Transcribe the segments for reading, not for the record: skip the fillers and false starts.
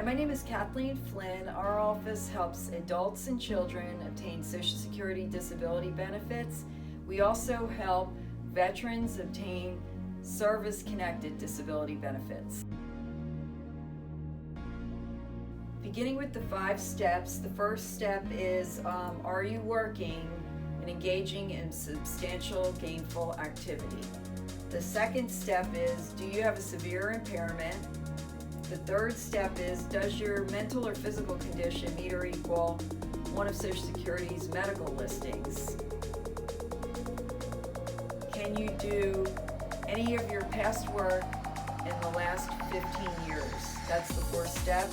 Hi, my name is Kathleen Flynn. Our office helps adults and children obtain Social Security disability benefits. We also help veterans obtain service-connected disability benefits. Beginning with the 5 steps, the first step is, are you working and engaging in substantial gainful activity? The second step is, do you have a severe impairment? The third step is, does your mental or physical condition meet or equal one of Social Security's medical listings? Can you do any of your past work in the last 15 years? That's the fourth step.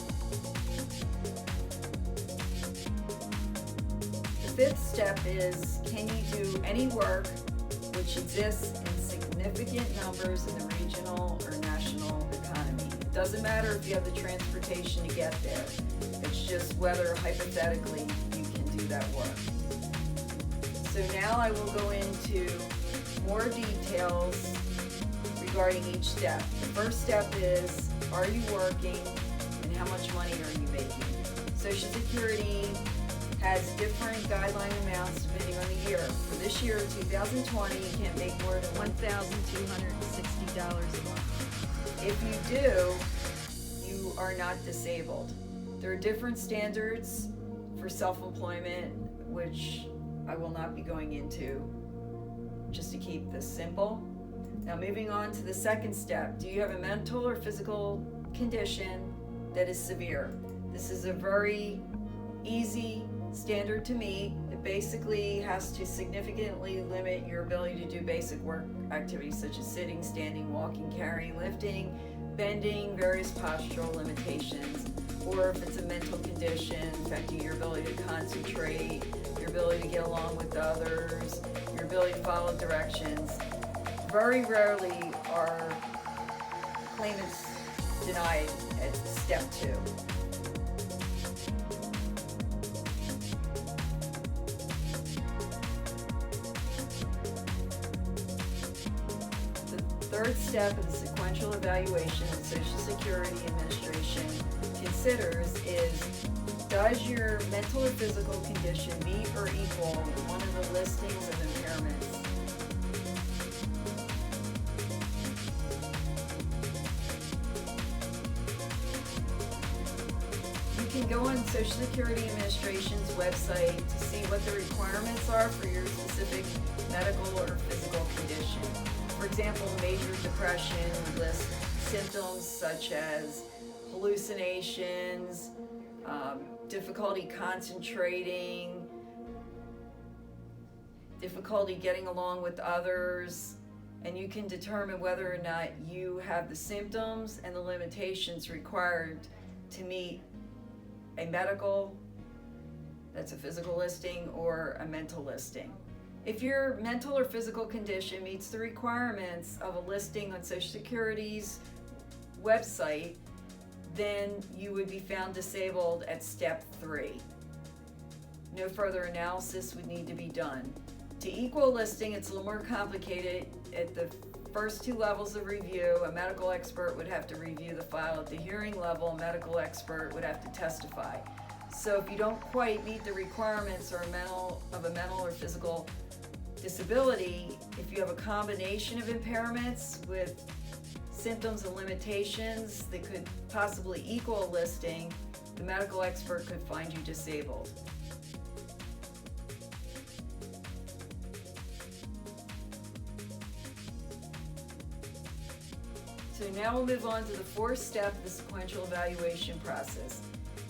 The fifth step is, can you do any work which exists in significant numbers in the regional or national economy? It doesn't matter if you have the transportation to get there. It's just whether hypothetically you can do that work. So now I will go into more details regarding each step. The first step is, are you working and how much money are you making? Social Security has different guideline amounts depending on the year. For this year, 2020, you can't make more than $1,260 a month. If you do, you are not disabled. There are different standards for self-employment, which I will not be going into, just to keep this simple. Now moving on to the second step, do you have a mental or physical condition that is severe? This is a very easy standard to meet. It basically has to significantly limit your ability to do basic work activities such as sitting, standing, walking, carrying, lifting, bending, various postural limitations, or if it's a mental condition affecting your ability to concentrate, your ability to get along with others, your ability to follow directions. Very rarely are claimants denied at step 2. The third step of the sequential evaluation that Social Security Administration considers is, does your mental or physical condition meet or equal one of the listings of impairments? You can go on Social Security Administration's website to see what the requirements are for your specific medical or physical condition. For example, major depression would list symptoms such as hallucinations, difficulty concentrating, difficulty getting along with others, and you can determine whether or not you have the symptoms and the limitations required to meet a medical, that's a physical listing, or a mental listing. If your mental or physical condition meets the requirements of a listing on Social Security's website, then you would be found disabled at step 3. No further analysis would need to be done. To equal listing, it's a little more complicated. At the first 2 levels of review, a medical expert would have to review the file. At the hearing level, a medical expert would have to testify. So if you don't quite meet the requirements of a mental or physical disability, if you have a combination of impairments with symptoms and limitations that could possibly equal a listing, the medical expert could find you disabled. So now we'll move on to the 4th step of the sequential evaluation process.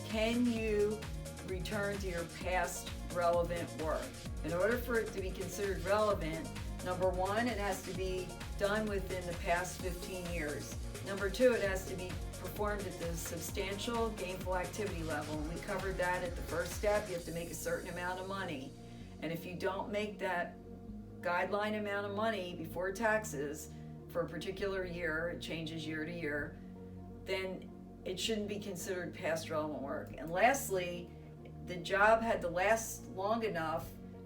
Can you return to your past relevant work? In order for it to be considered relevant, number 1, it has to be done within the past 15 years. Number 2, it has to be performed at the substantial gainful activity level. And we covered that at the first step. You have to make a certain amount of money. And if you don't make that guideline amount of money before taxes for a particular year, it changes year to year, then it shouldn't be considered past relevant work. And lastly, the job had to last long enough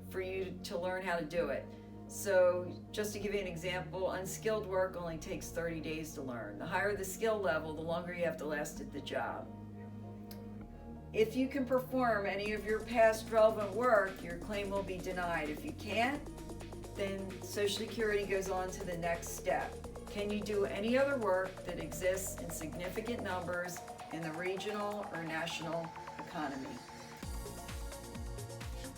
for you to learn how to do it. So just to give you an example, unskilled work only takes 30 days to learn. The higher the skill level, the longer you have to last at the job. If you can perform any of your past relevant work, your claim will be denied. If you can't, then Social Security goes on to the next step. Can you do any other work that exists in significant numbers in the regional or national economy?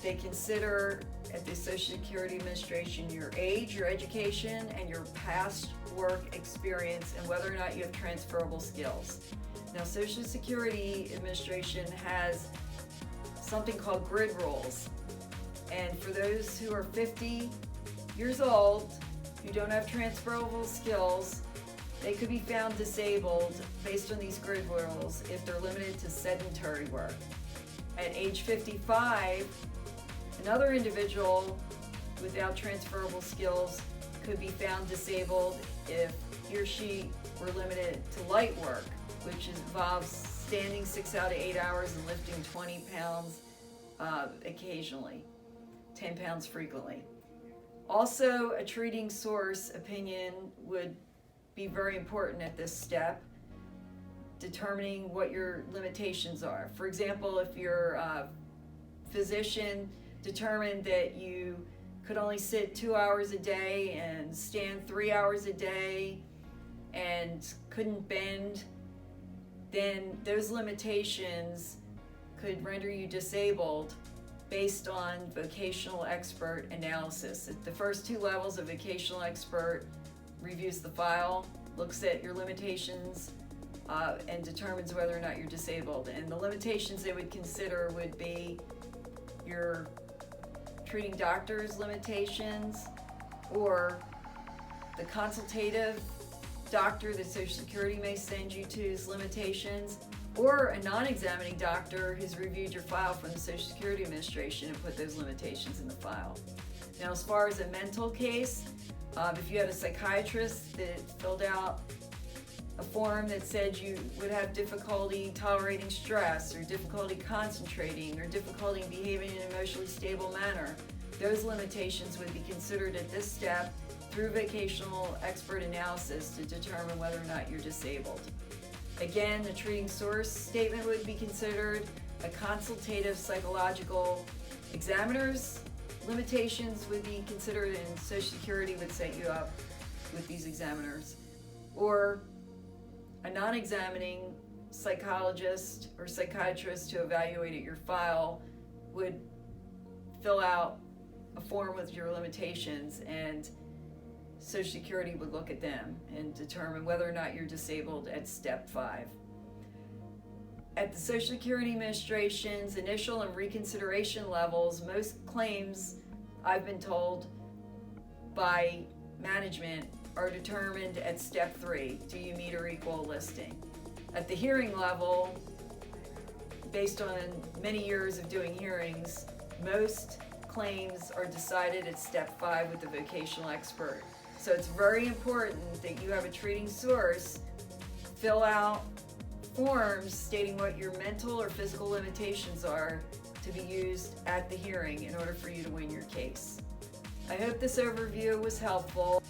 They consider at the Social Security Administration your age, your education, and your past work experience, and whether or not you have transferable skills. Now, Social Security Administration has something called grid rules. And for those who are 50 years old, who don't have transferable skills, they could be found disabled based on these grid rules if they're limited to sedentary work. At age 55, another individual without transferable skills could be found disabled if he or she were limited to light work, which involves standing 6 out of 8 hours and lifting 20 pounds occasionally, 10 pounds frequently. Also, a treating source opinion would be very important at this step, determining what your limitations are. For example, if your physician determined that you could only sit 2 hours a day and stand 3 hours a day and couldn't bend, then those limitations could render you disabled based on vocational expert analysis. The first 2 levels of vocational expert reviews the file, looks at your limitations, and determines whether or not you're disabled. And the limitations they would consider would be your treating doctor's limitations, or the consultative doctor that Social Security may send you to's limitations, or a non-examining doctor who's reviewed your file from the Social Security Administration and put those limitations in the file. Now, as far as a mental case, if you had a psychiatrist that filled out a form that said you would have difficulty tolerating stress, or difficulty concentrating, or difficulty behaving in an emotionally stable manner, those limitations would be considered at this step through vocational expert analysis to determine whether or not you're disabled. Again, the treating source statement would be considered. A consultative psychological examiner's limitations would be considered, and Social Security would set you up with these examiners. Or a non-examining psychologist or psychiatrist to evaluate your file would fill out a form with your limitations, and Social Security would look at them and determine whether or not you're disabled at step 5. At the Social Security Administration's initial and reconsideration levels, most claims, I've been told by management, are determined at step 3. Do you meet or equal a listing? At the hearing level, based on many years of doing hearings, most claims are decided at step 5 with the vocational expert. So it's very important that you have a treating source fill out forms stating what your mental or physical limitations are to be used at the hearing in order for you to win your case. I hope this overview was helpful.